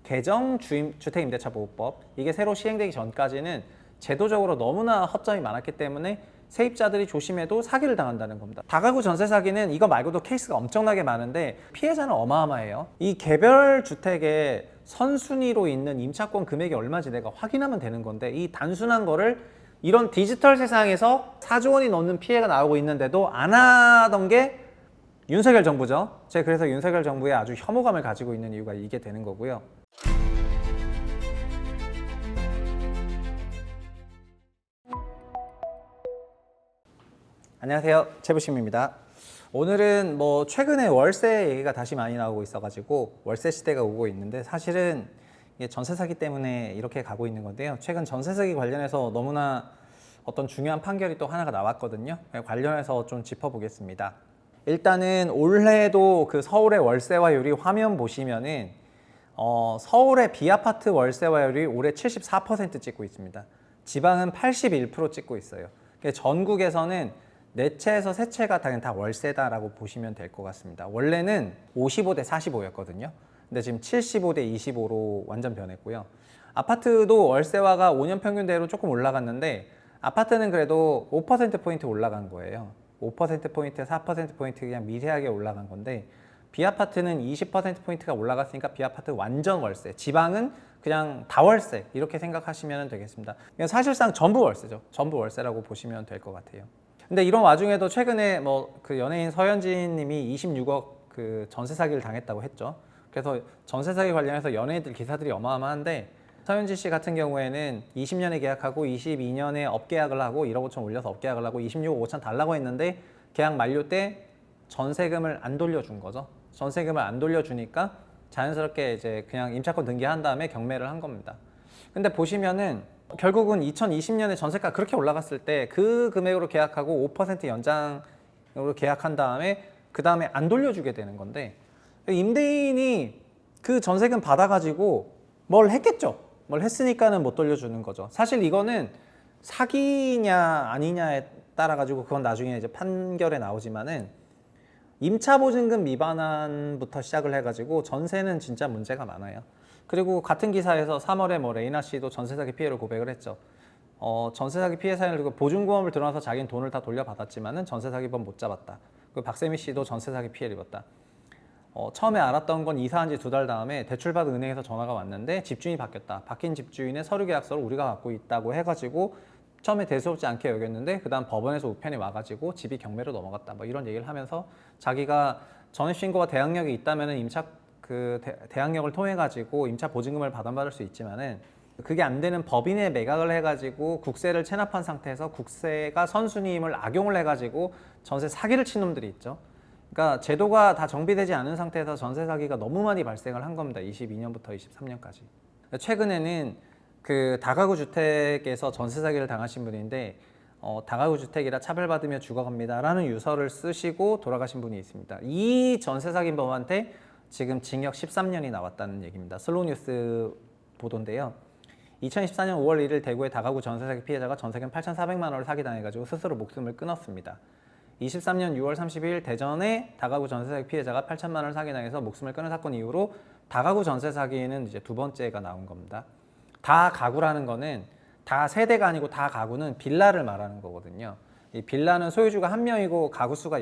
개정 주택임대차보호법, 이게 새로 시행되기 전까지는 제도적으로 너무나 허점이 많았기 때문에 세입자들이 조심해도 사기를 당한다는 겁니다. 다가구 전세 사기는 이거 말고도 케이스가 엄청나게 많은데 피해자는 어마어마해요. 이 개별 주택의 선순위로 있는 임차권 금액이 얼마인지 내가 확인하면 되는 건데, 이 단순한 거를 이런 디지털 세상에서 4조 원이 넘는 피해가 나오고 있는데도 안 하던 게 윤석열 정부죠. 제가 그래서 윤석열 정부에 아주 혐오감을 가지고 있는 이유가 이게 되는 거고요. 안녕하세요, 최부심입니다. 오늘은 최근에 월세 얘기가 다시 많이 나오고 있어가지고 월세 시대가 오고 있는데, 사실은 이게 전세 사기 때문에 이렇게 가고 있는 건데요. 최근 전세 사기 관련해서 너무나 어떤 중요한 판결이 또 하나가 나왔거든요. 관련해서 좀 짚어보겠습니다. 일단은 올해도 그 서울의 월세화율이 화면 보시면은 서울의 비아파트 월세화율이 올해 74% 찍고 있습니다. 지방은 81% 찍고 있어요. 전국에서는 네 채에서 세 채가 다 월세다라고 보시면 될 것 같습니다. 원래는 55대 45였거든요. 근데 지금 75대 25로 완전 변했고요. 아파트도 월세화가 5년 평균대로 조금 올라갔는데, 아파트는 그래도 5%포인트 올라간 거예요. 5%포인트, 4%포인트 그냥 미세하게 올라간 건데, 비아파트는 20%포인트가 올라갔으니까 비아파트 완전 월세, 지방은 그냥 다 월세, 이렇게 생각하시면 되겠습니다. 사실상 전부 월세죠. 전부 월세라고 보시면 될 것 같아요. 근데 이런 와중에도 최근에 그 연예인 서현진 님이 26억 그 전세 사기를 당했다고 했죠. 그래서 전세 사기 관련해서 연예인들 기사들이 어마어마한데, 서현진 씨 같은 경우에는 20년에 계약하고 22년에 업계약을 하고 1억 5천 올려서 업계약을 하고 26억 5천 달라고 했는데, 계약 만료 때 전세금을 안 돌려준 거죠. 전세금을 안 돌려주니까 자연스럽게 이제 그냥 임차권 등기한 다음에 경매를 한 겁니다. 근데 보시면은 결국은 2020년에 전세가 그렇게 올라갔을 때 그 금액으로 계약하고 5% 연장으로 계약한 다음에 그 다음에 안 돌려주게 되는 건데, 임대인이 그 전세금 받아가지고 뭘 했겠죠. 뭘 했으니까는 못 돌려주는 거죠. 사실 이거는 사기냐 아니냐에 따라 가지고 그건 나중에 이제 판결에 나오지만은, 임차보증금 미반환부터 시작을 해가지고 전세는 진짜 문제가 많아요. 그리고 같은 기사에서 3월에 레이나 씨도 전세 사기 피해를 고백을 했죠. 전세 사기 피해 사연을 들고 보증보험을 들어놔서 자기는 돈을 다 돌려받았지만은 전세 사기범 못 잡았다. 그리고 박세미 씨도 전세 사기 피해를 입었다. 처음에 알았던 건 이사한 지 2달 다음에 대출받은 은행에서 전화가 왔는데 집주인이 바뀌었다. 바뀐 집주인의 서류 계약서를 우리가 갖고 있다고 해가지고 처음에 대수롭지 않게 여겼는데, 그 다음 법원에서 우편이 와가지고 집이 경매로 넘어갔다. 이런 얘기를 하면서 자기가 전입신고와 대항력이 있다면은 대항력을 통해 가지고 임차 보증금을 받을 수 있지만은, 그게 안 되는 법인에 매각을 해가지고 국세를 체납한 상태에서 국세가 선순위임을 악용을 해가지고 전세 사기를 친 놈들이 있죠. 그러니까 제도가 다 정비되지 않은 상태에서 전세 사기가 너무 많이 발생을 한 겁니다. 22년부터 23년까지. 최근에는 그 다가구 주택에서 전세 사기를 당하신 분인데, 다가구 주택이라 차별받으며 죽어갑니다라는 유서를 쓰시고 돌아가신 분이 있습니다. 이 전세 사기범한테 지금 징역 13년이 나왔다는 얘기입니다. 슬로우뉴스 보도인데요. 2014년 5월 1일 대구의 다가구 전세 사기 피해자가 전세금 8,400만 원을 사기당해가지고 스스로 목숨을 끊었습니다. 23년 6월 30일 대전의 다가구 전세 사기 피해자가 8천만 원을 사기당해서 목숨을 끊은 사건 이후로 다가구 전세 사기는 이제 두 번째가 나온 겁니다. 다 가구라는 거는 다 세대가 아니고 다 가구는 빌라를 말하는 거거든요. 이 빌라는 소유주가 한 명이고 가구 수가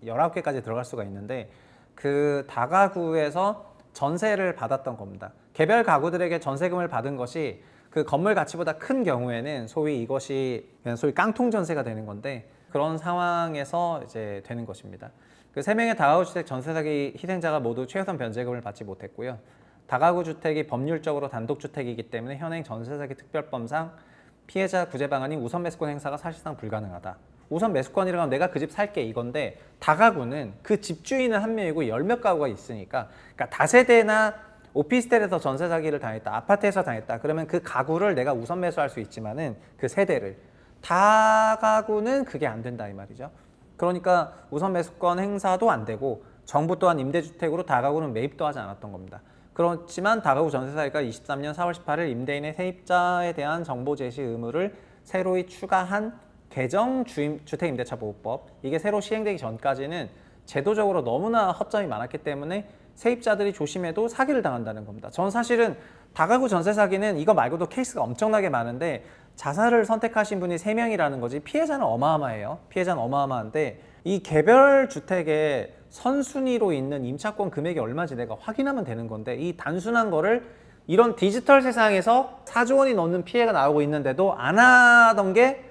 19개까지 들어갈 수가 있는데, 그 다가구에서 전세를 받았던 겁니다. 개별 가구들에게 전세금을 받은 것이 그 건물 가치보다 큰 경우에는 이것이 그냥 소위 깡통 전세가 되는 건데, 그런 상황에서 이제 되는 것입니다. 그 3명의 다가구 주택 전세 사기 희생자가 모두 최우선 변제금을 받지 못했고요. 다가구 주택이 법률적으로 단독주택이기 때문에 현행 전세 사기 특별법상 피해자 구제 방안인 우선 매수권 행사가 사실상 불가능하다. 우선 매수권이라고 하면 내가 그 집 살게 이건데, 다가구는 그 집주인은 한 명이고 열 몇 가구가 있으니까, 그러니까 다세대나 오피스텔에서 전세 사기를 당했다, 아파트에서 당했다, 그러면 그 가구를 내가 우선 매수할 수 있지만은 그 세대를, 다가구는 그게 안 된다 이 말이죠. 그러니까 우선 매수권 행사도 안 되고, 정부 또한 임대주택으로 다가구는 매입도 하지 않았던 겁니다. 그렇지만 다가구 전세 사기가 23년 4월 18일 임대인의 세입자에 대한 정보 제시 의무를 새로이 추가한 개정 주택임대차보호법, 이게 새로 시행되기 전까지는 제도적으로 너무나 허점이 많았기 때문에 세입자들이 조심해도 사기를 당한다는 겁니다. 저는 사실은 다가구 전세 사기는 이거 말고도 케이스가 엄청나게 많은데 자살을 선택하신 분이 3명이라는 거지 피해자는 어마어마해요. 피해자는 어마어마한데 이 개별 주택의 선순위로 있는 임차권 금액이 얼마인지 내가 확인하면 되는 건데 이 단순한 거를 이런 디지털 세상에서 4조 원이 넘는 피해가 나오고 있는데도 안 하던 게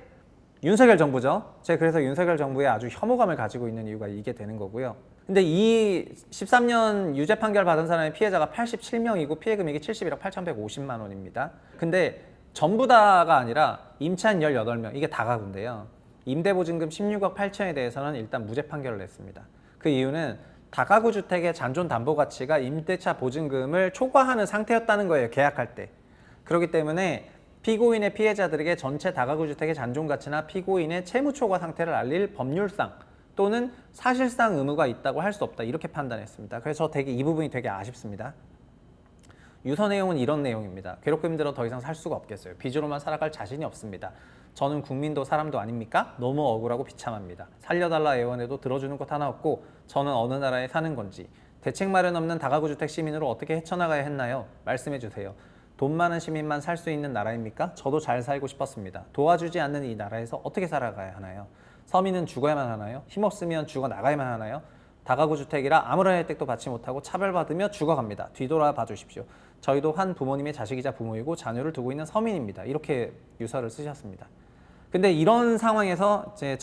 윤석열 정부죠. 제가 그래서 윤석열 정부에 아주 혐오감을 가지고 있는 이유가 이게 되는 거고요. 근데 이 13년 유죄 판결 받은 사람의 피해자가 87명이고 피해 금액이 71억 8,150만 원입니다. 근데 전부 다가 아니라 임차인 18명, 이게 다가구인데요. 임대보증금 16억 8천에 대해서는 일단 무죄 판결을 냈습니다. 그 이유는 다가구 주택의 잔존 담보 가치가 임대차 보증금을 초과하는 상태였다는 거예요. 계약할 때. 그렇기 때문에 피고인의 피해자들에게 전체 다가구 주택의 잔존 가치나 피고인의 채무 초과 상태를 알릴 법률상 또는 사실상 의무가 있다고 할 수 없다. 이렇게 판단했습니다. 그래서 되게 이 부분이 되게 아쉽습니다. 유서 내용은 이런 내용입니다. 괴롭고 힘들어 더 이상 살 수가 없겠어요. 빚으로만 살아갈 자신이 없습니다. 저는 국민도 사람도 아닙니까? 너무 억울하고 비참합니다. 살려달라 애원해도 들어주는 곳 하나 없고 저는 어느 나라에 사는 건지 대책 마련 없는 다가구 주택 시민으로 어떻게 헤쳐나가야 했나요? 말씀해 주세요. 돈 많은 시민만 살 수 있는 나라입니까? 저도 잘 살고 싶었습니다. 도와주지 않는 이 나라에서 어떻게 살아가야 하나요? 서민은 죽어야만 하나요? 힘없으면 죽어나가야만 하나요? 다가구 주택이라 아무런 혜택도 받지 못하고 차별받으며 죽어갑니다. 뒤돌아봐 주십시오. 저희도 한 부모님의 자식이자 부모이고 자녀를 두고 있는 서민입니다. 이렇게 유서를 쓰셨습니다. 근데 이런 상황에서 이제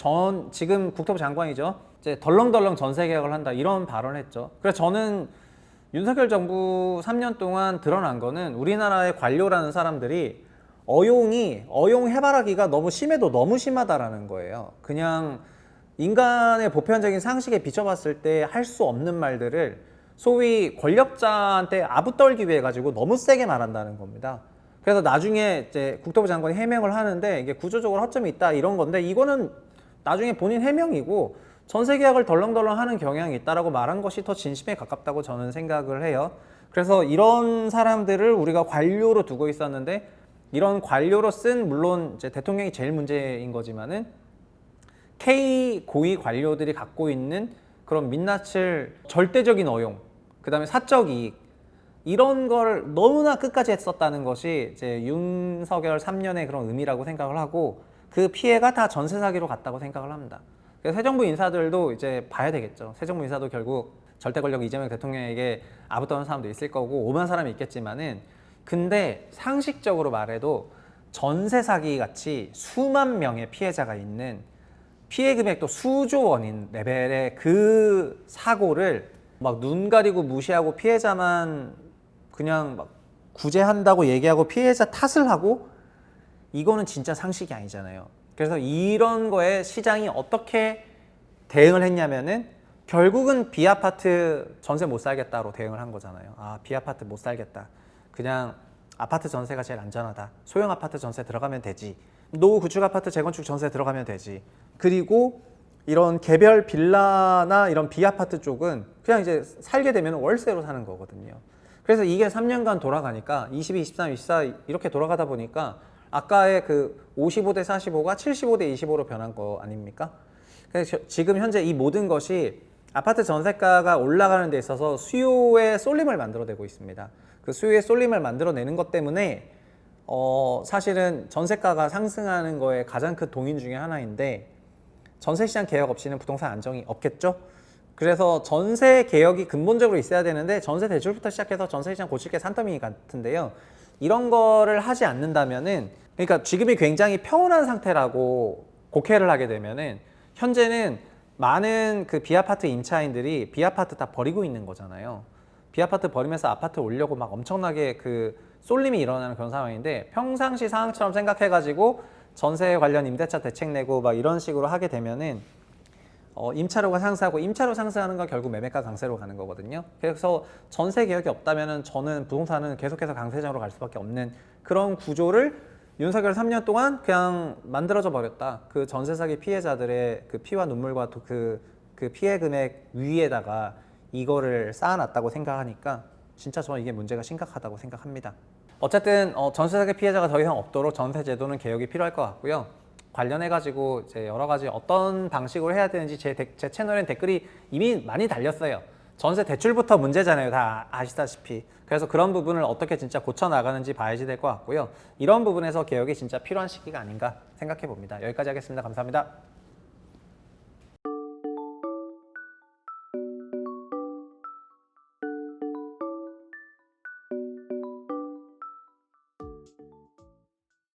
지금 국토부 장관이죠. 이제 덜렁덜렁 전세 개혁을 한다 이런 발언을 했죠. 그래서 저는 윤석열 정부 3년 동안 드러난 거는 우리나라의 관료라는 사람들이 어용 해바라기가 너무 심해도 너무 심하다라는 거예요. 그냥 인간의 보편적인 상식에 비춰봤을 때 할 수 없는 말들을 소위 권력자한테 아부 떨기 위해 가지고 너무 세게 말한다는 겁니다. 그래서 나중에 이제 국토부 장관이 해명을 하는데 이게 구조적으로 허점이 있다 이런 건데 이거는 나중에 본인 해명이고 전세 계약을 덜렁덜렁 하는 경향이 있다라고 말한 것이 더 진심에 가깝다고 저는 생각을 해요. 그래서 이런 사람들을 우리가 관료로 두고 있었는데 이런 관료로 쓴 물론 이제 대통령이 제일 문제인 거지만은 K 고위 관료들이 갖고 있는 그런 민낯을 절대적인 어용, 그다음에 사적 이익 이런 걸 너무나 끝까지 했었다는 것이 이제 윤석열 3년의 그런 의미라고 생각을 하고 그 피해가 다 전세 사기로 갔다고 생각을 합니다. 그래서 새 정부 인사들도 이제 봐야 되겠죠. 새 정부 인사도 결국 절대 권력 이재명 대통령에게 아부 떠는 사람도 있을 거고 오만 사람이 있겠지만은 근데 상식적으로 말해도 전세 사기 같이 수만 명의 피해자가 있는 피해 금액도 수조 원인 레벨의 그 사고를 막 눈 가리고 무시하고 피해자만 그냥 막 구제한다고 얘기하고 피해자 탓을 하고 이거는 진짜 상식이 아니잖아요. 그래서 이런 거에 시장이 어떻게 대응을 했냐면은 결국은 B아파트 전세 못 살겠다로 대응을 한 거잖아요. 아, B아파트 못 살겠다. 그냥 아파트 전세가 제일 안전하다. 소형 아파트 전세 들어가면 되지. 노후 구축 아파트 재건축 전세 들어가면 되지. 그리고 이런 개별 빌라나 이런 B아파트 쪽은 그냥 이제 살게 되면 월세로 사는 거거든요. 그래서 이게 3년간 돌아가니까 22, 23, 24 이렇게 돌아가다 보니까 아까의 그 55대 45가 75대 25로 변한 거 아닙니까? 그래서 지금 현재 이 모든 것이 아파트 전세가가 올라가는 데 있어서 수요의 쏠림을 만들어내고 있습니다. 그 수요의 쏠림을 만들어내는 것 때문에 사실은 전세가가 상승하는 거에 가장 큰 동인 중에 하나인데 전세시장 개혁 없이는 부동산 안정이 없겠죠? 그래서 전세 개혁이 근본적으로 있어야 되는데 전세 대출부터 시작해서 전세시장 고칠 게 산더미 같은데요. 이런 거를 하지 않는다면은 그러니까 지금이 굉장히 평온한 상태라고 곡해를 하게 되면은 현재는 많은 그 B아파트 임차인들이 B아파트 다 버리고 있는 거잖아요. B아파트 버리면서 아파트 오려고 막 엄청나게 그 쏠림이 일어나는 그런 상황인데 평상시 상황처럼 생각해가지고 전세 관련 임대차 대책 내고 막 이런 식으로 하게 되면은 임차료가 상승하고 임차료 상승하는 건 결국 매매가 강세로 가는 거거든요. 그래서 전세 개혁이 없다면은 저는 부동산은 계속해서 강세장으로 갈 수밖에 없는 그런 구조를 윤석열 3년 동안 그냥 만들어져 버렸다. 그 전세 사기 피해자들의 그 피와 눈물과 또 그 피해 금액 위에다가 이거를 쌓아놨다고 생각하니까 진짜 저는 이게 문제가 심각하다고 생각합니다. 어쨌든 전세 사기 피해자가 더 이상 없도록 전세 제도는 개혁이 필요할 것 같고요. 관련해가지고 이제 여러 가지 어떤 방식으로 해야 되는지 제 채널엔 댓글이 이미 많이 달렸어요. 전세 대출부터 문제잖아요. 다 아시다시피. 그래서 그런 부분을 어떻게 진짜 고쳐 나가는지 봐야지 될 것 같고요. 이런 부분에서 개혁이 진짜 필요한 시기가 아닌가 생각해 봅니다. 여기까지 하겠습니다. 감사합니다.